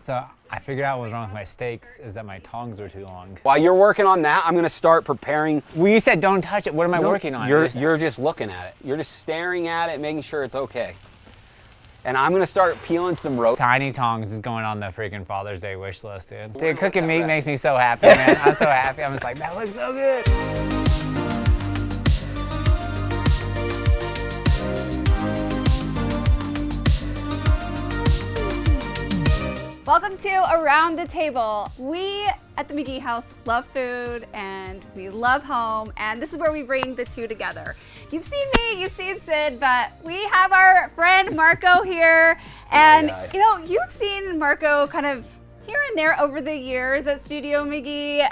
So I figured out what was wrong with my steaks is that my tongs were too long. While you're working on that, I'm gonna start preparing. Well, you said don't touch it. What am I working on? You're just looking at it. You're just staring at it, making sure it's okay. And I'm gonna start peeling some roast. Tiny tongs is going on the freaking Father's Day wish list, dude. Dude, cooking meat makes me so happy, man. I'm so happy. I'm just like, that looks so good. Welcome to Around the Table. We at the McGee house love food and we love home, and this is where we bring the two together. You've seen me, you've seen Syd, but we have our friend Marco here, and you know, you've seen Marco kind of here and there over the years at Studio McGee.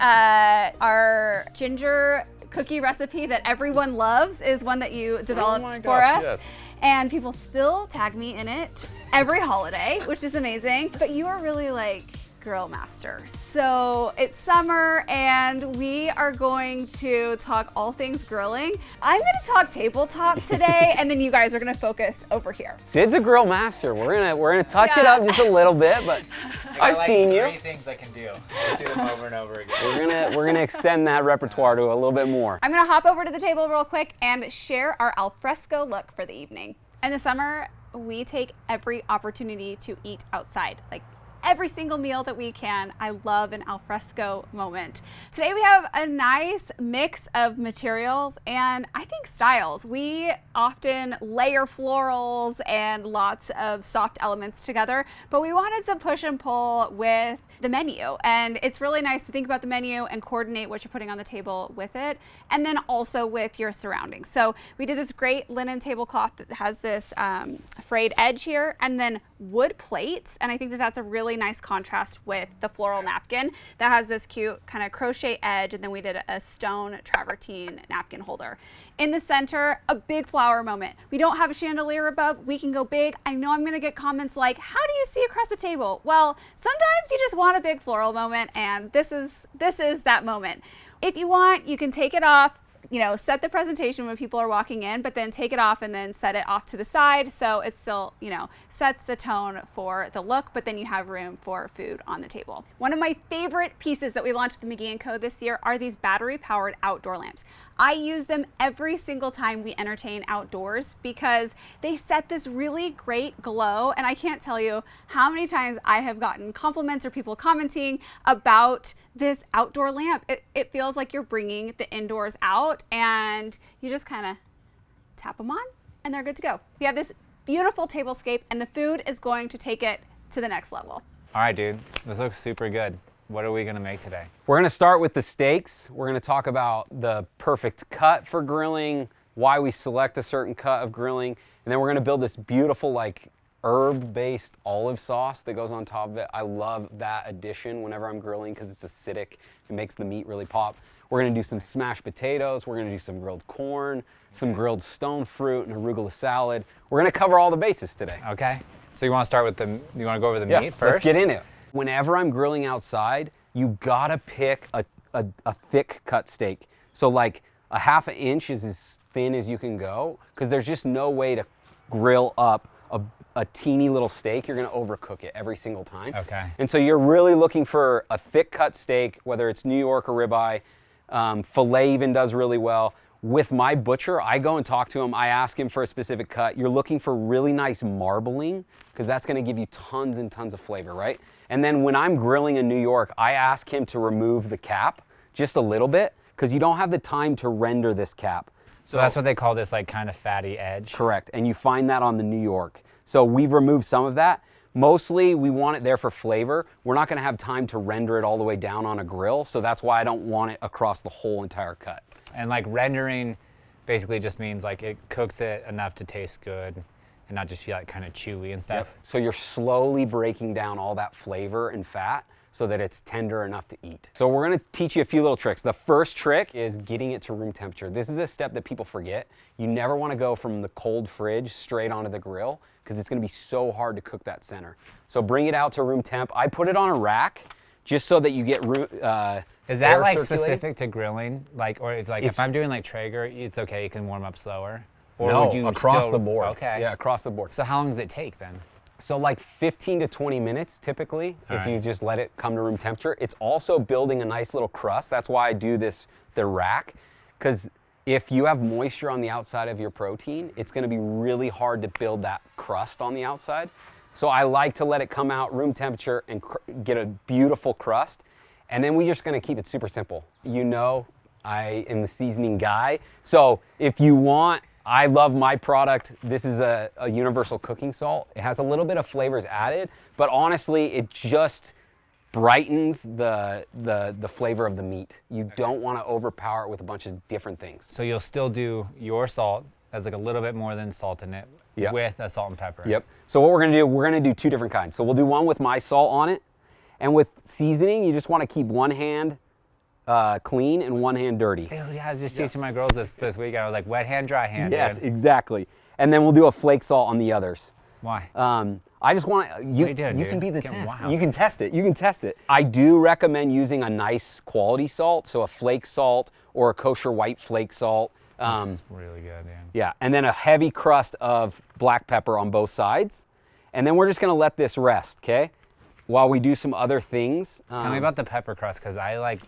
Our ginger cookie recipe that everyone loves is one that you developed for us. Yes. And people still tag me in it every holiday, which is amazing. But you are really like grill master. So it's summer and we are going to talk all things grilling. I'm gonna talk tabletop today and then you guys are gonna focus over here. Syd's a grill master. We're gonna touch it up just a little bit, but I've seen you. 3 things I can do. I do them over and over again. We're gonna extend that repertoire to a little bit more. I'm gonna hop over to the table real quick and share our al fresco look for the evening. In the summer, we take every opportunity to eat outside. Like every single meal that we can. I love an al fresco moment. Today we have a nice mix of materials and I think styles. We often layer florals and lots of soft elements together, but we wanted to push and pull with the menu. And it's really nice to think about the menu and coordinate what you're putting on the table with it, and then also with your surroundings. So we did this great linen tablecloth that has this frayed edge here, and then wood plates. And I think that that's a really nice contrast with the floral napkin that has this cute kind of crochet edge, and then we did a stone travertine napkin holder. In the center, a big flower moment. We don't have a chandelier above, we can go big. I know I'm gonna get comments like, how do you see across the table? Well, sometimes you just want a big floral moment, and this is that moment. If you want, you can take it off, you know, set the presentation when people are walking in, but then take it off and then set it off to the side so it still, you know, sets the tone for the look, but then you have room for food on the table. One of my favorite pieces that we launched at the McGee & Co. this year are these battery-powered outdoor lamps. I use them every single time we entertain outdoors because they set this really great glow, and I can't tell you how many times I have gotten compliments or people commenting about this outdoor lamp. It feels like you're bringing the indoors out, and you just kind of tap them on and they're good to go. We have this beautiful tablescape and the food is going to take it to the next level. All right, dude, this looks super good. What are we gonna make today? We're gonna start with the steaks. We're gonna talk about the perfect cut for grilling, why we select a certain cut of grilling, and then we're gonna build this beautiful like herb-based olive sauce that goes on top of it. I love that addition whenever I'm grilling because it's acidic. It makes the meat really pop. We're gonna do some smashed potatoes. We're gonna do some grilled corn, some grilled stone fruit, and arugula salad. We're gonna cover all the bases today. Okay. So you wanna start with you wanna go over the meat first? Let's get in it. Whenever I'm grilling outside, you gotta pick a thick cut steak. So like a ½ inch is as thin as you can go, because there's just no way to grill up a teeny little steak. You're gonna overcook it every single time. Okay. And so you're really looking for a thick cut steak, whether it's New York or ribeye. Filet even does really well. With my butcher, I go and talk to him. I ask him for a specific cut. You're looking for really nice marbling because that's gonna give you tons and tons of flavor, right? And then when I'm grilling in New York, I ask him to remove the cap just a little bit because you don't have the time to render this cap. So that's what they call this like kind of fatty edge? Correct, and you find that on the New York. So we've removed some of that. Mostly we want it there for flavor. We're not gonna have time to render it all the way down on a grill, so that's why I don't want it across the whole entire cut. And like rendering basically just means like it cooks it enough to taste good and not just feel like kind of chewy and stuff. Yep. So you're slowly breaking down all that flavor and fat so that it's tender enough to eat. So we're gonna teach you a few little tricks. The first trick is getting it to room temperature. This is a step that people forget. You never wanna go from the cold fridge straight onto the grill because it's gonna be so hard to cook that center. So bring it out to room temp. I put it on a rack just so that you get room, Is that like circulating. specific to grilling? Like, or if I'm doing like Traeger, it's okay, you can warm up slower? Or no, would you across still, the board. Okay. Yeah, across the board. So how long does it take then? So like 15 to 20 minutes typically, if you right. just let it come to room temperature. It's also building a nice little crust. That's why I do the rack, because if you have moisture on the outside of your protein, it's gonna be really hard to build that crust on the outside. So I like to let it come out room temperature and get a beautiful crust. And then we're just gonna keep it super simple. You know, I am the seasoning guy. So if you want, I love my product. This is a universal cooking salt. It has a little bit of flavors added, but honestly, it just brightens the flavor of the meat. You don't want to overpower it with a bunch of different things. So you'll still do your salt. There's like a little bit more than salt in it with a salt and pepper. Yep. So what we're gonna do 2 different kinds. So we'll do one with my salt on it, and with seasoning, you just want to keep one hand clean and one hand dirty. Dude, yeah, I was just teaching my girls this weekend. I was like, wet hand, dry hand. Yes, dude. exactly. And then we'll do a flake salt on the others. Why? I just want you. What are you doing, You dude? can be the Get test. wild. You can test it. You can test it. I do recommend using a nice quality salt, so a flake salt or a kosher white flake salt. It's really good, man. Yeah, and then a heavy crust of black pepper on both sides, and then we're just gonna let this rest, okay? While we do some other things. Tell me about the pepper crust, because I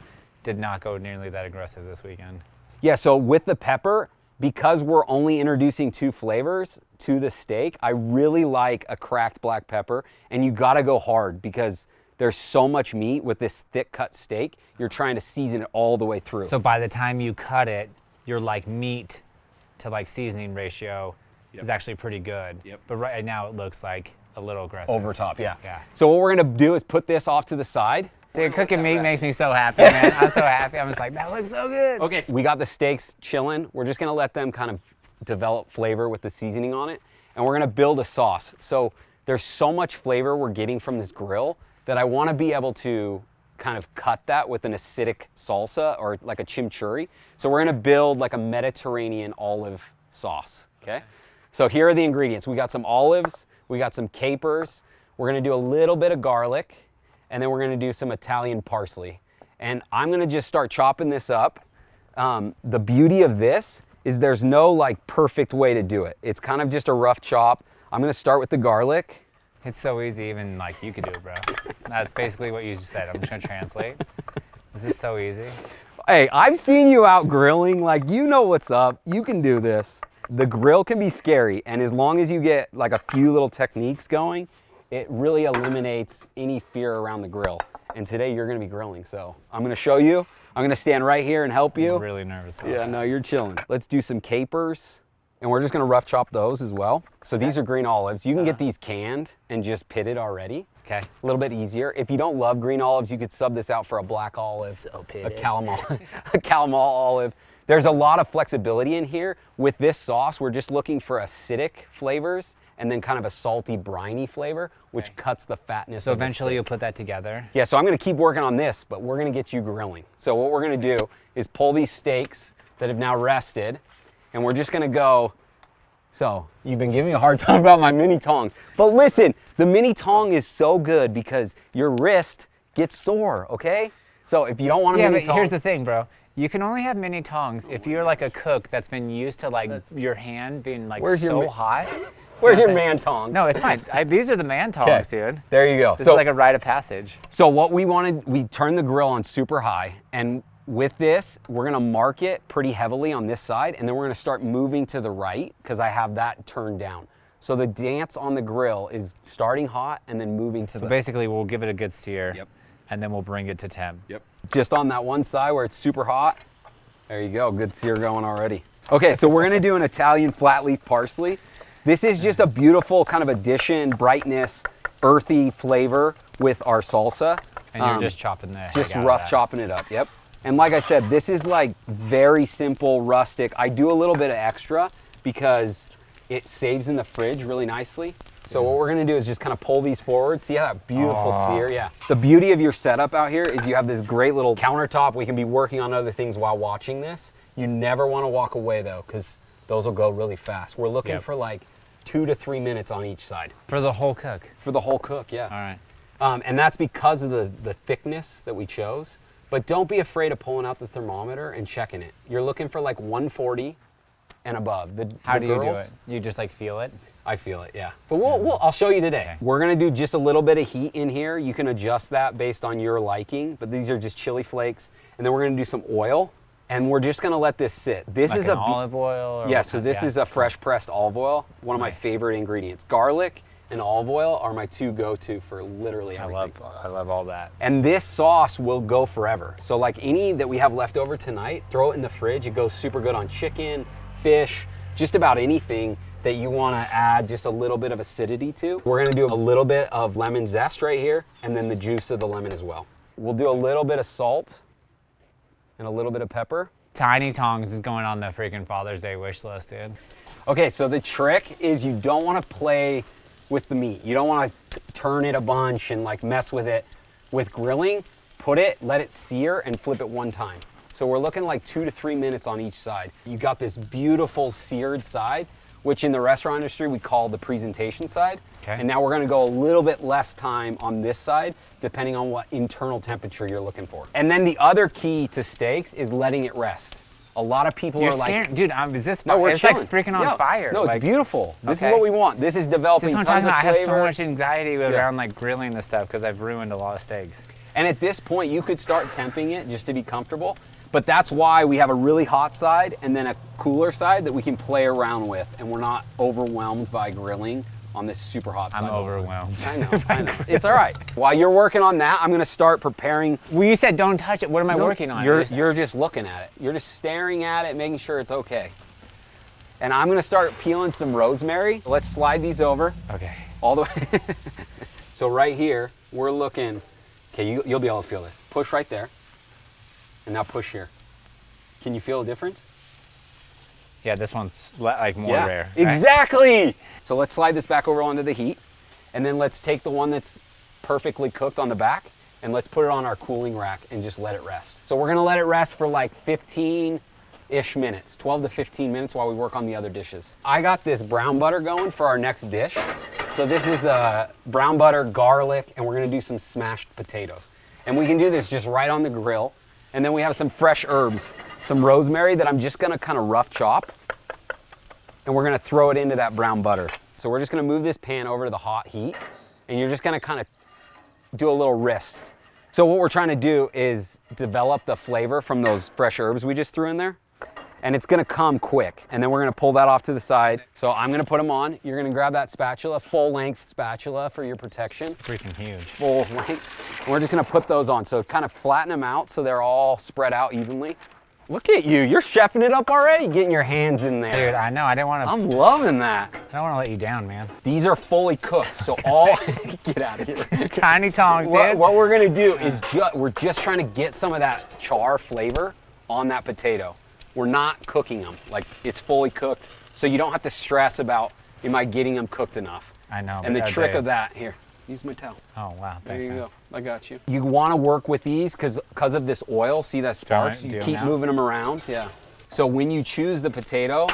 did not go nearly that aggressive this weekend. Yeah, so with the pepper, because we're only introducing 2 flavors to the steak, I really like a cracked black pepper, and you gotta go hard because there's so much meat with this thick cut steak, you're trying to season it all the way through. So by the time you cut it, your meat to seasoning ratio is actually pretty good. Yep. But right now it looks like a little aggressive. Over top, yeah. Yeah. So what we're gonna do is put this off to the side. Dude, cooking meat makes me so happy, man. I'm so happy. I'm just like, that looks so good. Okay, so we got the steaks chilling. We're just gonna let them kind of develop flavor with the seasoning on it, and we're gonna build a sauce. So there's so much flavor we're getting from this grill that I wanna be able to kind of cut that with an acidic salsa or like a chimichurri. So we're gonna build like a Mediterranean olive sauce, okay? So here are the ingredients. We got some olives, we got some capers, we're gonna do a little bit of garlic, and then we're gonna do some Italian parsley. And I'm gonna just start chopping this up. The beauty of this is there's no perfect way to do it. It's kind of just a rough chop. I'm gonna start with the garlic. It's so easy, even you could do it, bro. That's basically what you just said. I'm just gonna translate. This is so easy. Hey, I've seen you out grilling, you know what's up. You can do this. The grill can be scary, and as long as you get a few little techniques going, it really eliminates any fear around the grill. And today you're gonna be grilling, so I'm gonna show you. I'm gonna stand right here and help you. I'm really nervous about Yeah, that. no, you're chilling. Let's do some capers, and we're just gonna rough chop those as well. So these are green olives. You can get these canned and just pitted already. Okay. A little bit easier. If you don't love green olives, you could sub this out for a black olive, So a pitted. a Calamal olive. There's a lot of flexibility in here. With this sauce, we're just looking for acidic flavors and then kind of a salty, briny flavor, which cuts the fatness So of the eventually steak. you'll put that together. Yeah, so I'm gonna keep working on this, but we're gonna get you grilling. So what we're gonna do is pull these steaks that have now rested, and we're just gonna go. So you've been giving me a hard time about my mini tongs, but listen, the mini tong is so good because your wrist gets sore, okay? So if you don't want a Yeah, mini but tong, here's the thing, bro. You can only have mini tongs if you're a cook that's been used to your hand being Where's your so ma- hot. where's You your know what I'm man tongs? No, it's fine. These are the man tongs, dude. There you go. This is like a rite of passage. So what we wanted, we turned the grill on super high, and with this, we're gonna mark it pretty heavily on this side, and then we're gonna start moving to the right, because I have that turned down. So the dance on the grill is starting hot and then moving to So basically, we'll give it a good steer, and then we'll bring it to temp. just on that one side where it's super hot. There you go, good sear going already. Okay, so we're gonna do an Italian flat leaf parsley. This is just a beautiful kind of addition, brightness, earthy flavor with our salsa. And you're just chopping the Just heck out of rough that. chopping it up, yep. And like I said, this is very simple, rustic. I do a little bit of extra because it saves in the fridge really nicely. So what we're gonna do is just kind of pull these forward. See how that beautiful sear, yeah. The beauty of your setup out here is you have this great little countertop. We can be working on other things while watching this. You never wanna walk away though, because those will go really fast. We're looking for 2 to 3 minutes on each side. For the whole cook. For the whole cook, yeah. All right. And that's because of the thickness that we chose. But don't be afraid of pulling out the thermometer and checking it. You're looking for 140 and above. How do you do girls- it? You just feel it? I feel it, yeah. But I'll show you today. Okay. We're gonna do just a little bit of heat in here. You can adjust that based on your liking, but these are just chili flakes. And then we're gonna do some oil, and we're just gonna let this sit. This Like is an olive oil? Or yeah, what so kind? this is a fresh pressed olive oil, one of my Nice. favorite ingredients. Garlic and olive oil are my two go-to for literally everything. I love all that. And this sauce will go forever. So like any that we have left over tonight, throw it in the fridge. It goes super good on chicken, fish, just about anything that you want to add just a little bit of acidity to. We're going to do a little bit of lemon zest right here, and then the juice of the lemon as well. We'll do a little bit of salt and a little bit of pepper. Tiny tongs is going on the freaking Father's Day wish list, dude. Okay, so the trick is you don't want to play with the meat. You don't want to turn it a bunch and like mess with it. With grilling, put it, let it sear, and flip it one time. So we're looking like 2 to 3 minutes on each side. You got this beautiful seared side, which in the restaurant industry we call the presentation side. Okay. And now we're gonna go a little bit less time on this side, depending on what internal temperature you're looking for. And then the other key to steaks is letting it rest. A lot of people You're are like, scared, dude. Is this? no, we're it's chilling. like freaking on Yeah. fire. No, it's like, beautiful. This okay. is what we want. This is developing This is what tons I'm talking of about. I have flavor. so much anxiety Yeah. around like grilling this stuff because I've ruined a lot of steaks. And at this point, you could start temping it just to be comfortable. But that's why we have a really hot side and then a cooler side that we can play around with, and we're not overwhelmed by grilling on this super hot side. I'm overwhelmed. I know. It's all right. While you're working on that, I'm gonna start preparing. Well, you said don't touch it. What am I No, working on? You're just looking at it. You're just staring at it, making sure it's okay. And I'm gonna start peeling some rosemary. Let's slide these over Okay. all the way. So right here, we're looking, okay, you'll be able to feel this. Push right there, and now push here. Can you feel the difference? Yeah, this one's like more Yeah, rare. right? exactly. So let's slide this back over onto the heat, and then let's take the one that's perfectly cooked on the back, and let's put it on our cooling rack and just let it rest. So we're gonna let it rest for like 15-ish minutes, 12 to 15 minutes while we work on the other dishes. I got this brown butter going for our next dish. So this is brown butter, garlic, and we're gonna do some smashed potatoes. And we can do this just right on the grill. And then we have some fresh herbs, some rosemary that I'm just gonna kind of rough chop. And we're gonna throw it into that brown butter. So we're just gonna move this pan over to the hot heat, and you're just gonna kind of do a little wrist. So what we're trying to do is develop the flavor from those fresh herbs we just threw in there. And it's gonna come quick. And then we're gonna pull that off to the side. So I'm gonna put them on. You're gonna grab that spatula, full length spatula for your protection. Freaking huge. Full length. And we're just gonna put those on. So kind of flatten them out so they're all spread out evenly. Look at you, you're chefing it up already, getting your hands in there. Dude, I know. I didn't want to. I'm loving that. I don't want to let you down, man. These are fully cooked, so all, get out of here. Tiny tongs, dude. What we're gonna do is we're just trying to get some of that char flavor on that potato. We're not cooking them, like it's fully cooked, so you don't have to stress about, am I getting them cooked enough? I know. And the but trick they- of that, here, use my towel. Oh wow. There Thanks, you man. go, I got you. You wanna work with these because of this oil, see that sparks? Do You them keep now? moving them around, yeah. So when you choose the potato,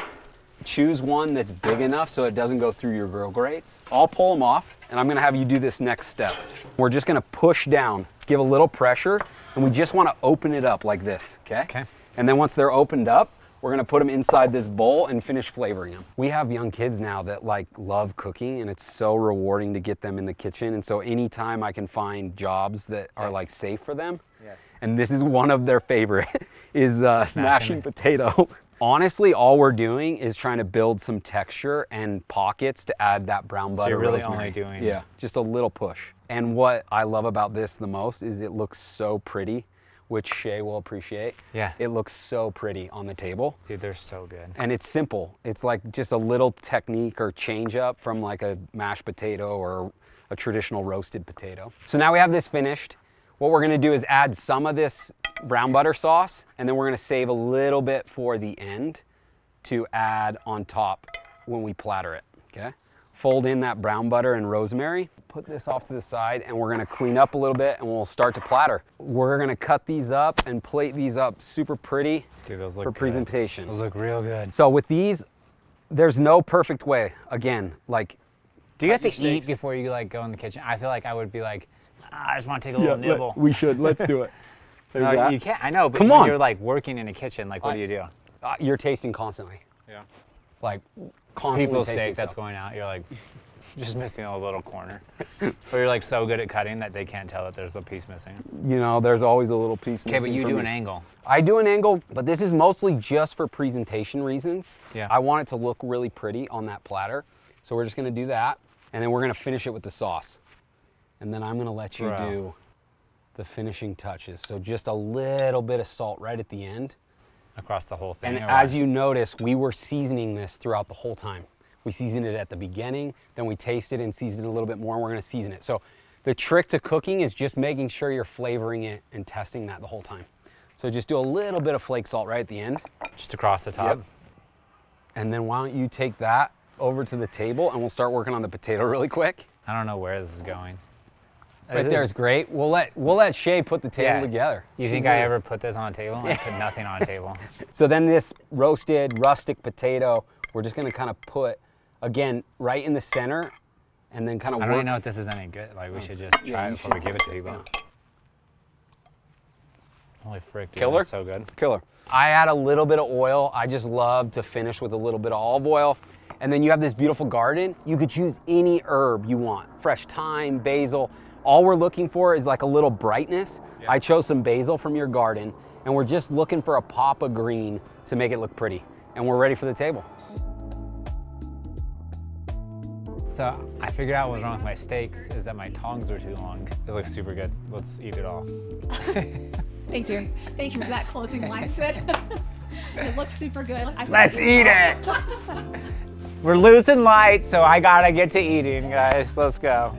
choose one that's big enough so it doesn't go through your grill grates. I'll pull them off, and I'm gonna have you do this next step. We're just gonna push down, give a little pressure, and we just wanna open it up like this, okay? Okay. And then once they're opened up, we're gonna put them inside this bowl and finish flavoring them. We have young kids now that like love cooking, and it's so rewarding to get them in the kitchen. And so anytime I can find jobs that are like safe for them, Yes. and this is one of their favorite, is smashing it. potato. Honestly, all we're doing is trying to build some texture and pockets to add that brown butter. you're really rosemary. only doing- Yeah, just a little push. And what I love about this the most is it looks so pretty, which Shea will appreciate. Yeah. It looks so pretty on the table. Dude, they're so good. And it's simple. It's like just a little technique or change up from like a mashed potato or a traditional roasted potato. So now we have this finished. What we're gonna do is add some of this brown butter sauce, and then we're gonna save a little bit for the end to add on top when we platter it, okay? Fold in that brown butter and rosemary, put this off to the side, and we're gonna clean up a little bit and we'll start to platter. We're gonna cut these up and plate these up super pretty Dude, those look for good. presentation. Those look real good. So with these, there's no perfect way. Again, like, Do you have cut to your eat steaks. before you like go in the kitchen? I feel like I would be like, I just want to take a little nibble. we should. Let's do it. There's No, that. you can't. I know, but Come when on. you're like working in a kitchen, like what do you do? You're tasting constantly. Yeah. like constantly People's tasting steak that's stuff. going out, you're like just missing a little corner. Or you're like so good at cutting that they can't tell that there's a piece missing. You know, there's always a little piece missing. Okay, but you for do me. an angle. I do an angle, but this is mostly just for presentation reasons. Yeah. I want it to look really pretty on that platter. So we're just gonna do that, and then we're gonna finish it with the sauce. And then I'm gonna let you do the finishing touches. So just a little bit of salt right at the end. Across the whole thing. And as you notice, we were seasoning this throughout the whole time. We seasoned it at the beginning, then we tasted and seasoned it a little bit more, and we're gonna season it. So the trick to cooking is just making sure you're flavoring it and testing that the whole time. So just do a little bit of flake salt right at the end. just across the top. Yep. And then why don't you take that over to the table and we'll start working on the potato really quick. I don't know where this is going. Right there is great. We'll let Shea put the table Yeah. together. You think I ever put this on a table? I put nothing on a table. So then this roasted rustic potato, we're just gonna kind of put, again, right in the center and then kind of I work. don't even know if this is any good. Like, we should just try it before we give it to people. Holy frick, dude, Killer? that's so good. Killer. I add a little bit of oil. I just love to finish with a little bit of olive oil. And then you have this beautiful garden. You could choose any herb you want. Fresh thyme, basil. All we're looking for is like a little brightness. I chose some basil from your garden, and we're just looking for a pop of green to make it look pretty. And we're ready for the table. So I figured out what was wrong with my steaks is that my tongs were too long. It looks super good. Let's eat it all. Thank you. Thank you for that closing line, Syd. It looks super good. Let's eat it! We're losing light, so I gotta get to eating, guys. Let's go.